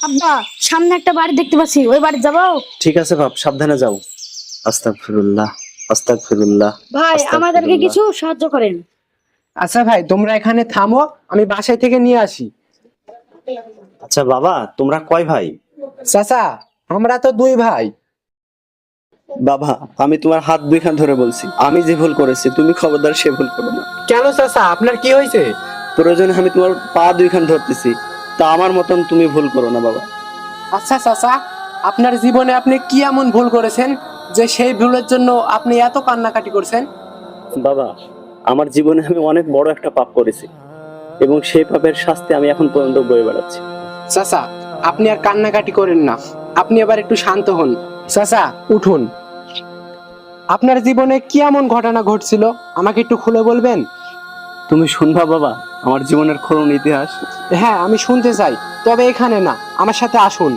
আব্বা, সামনে একটা বাড়ি দেখতে পাচ্ছি, ওই বাড়ি যাবো। ঠিক আছে বাপ, সাবধানে যাও। আস্তাগফিরুল্লাহ, আস্তাগফিরুল্লাহ। ভাই, আমাদেরকে কিছু সাহায্য করেন। আচ্ছা ভাই, তোমরা এখানে থামো, আমি বাসায় থেকে নিয়ে আসি। আচ্ছা বাবা, তোমরা কয় ভাই? চাচা, আমরা তো 2 ভাই। বাবা, আমি তোমার হাত দুইখান ধরে বলছি, আমি যে ভুল করেছি তুমি খবরদার সে ভুল করো না। কেন চাচা, আপনার কি হয়েছে? প্রয়োজনে আমি তোমার পা দুইখান ধরতেছি, তা আমার মতন তুমি ভুল করো না বাবা। আচ্ছা চাচা, আপনার জীবনে আপনি কি এমন ভুল করেছেন যে সেই ভুলের জন্য আপনি এত কান্নাকাটি করছেন? বাবা, আমার জীবনে আমি অনেক বড় একটা পাপ করেছি এবং সেই পাপের শাস্তি আমি এখন পর্যন্ত বয়ে বেড়াচ্ছি। চাচা, আপনি আর কান্নাকাটি করেন না, আপনি এবার একটু শান্ত হন। চাচা, উঠুন। আপনার জীবনে কি এমন ঘটনা ঘটছিল আমাকে একটু খুলে বলবেন? তুমি শুনবা বাবা আমার জীবনের করুণ ইতিহাস? হ্যাঁ, আমি শুনতে চাই, তবে এখানে না, আমার সাথে আসুন।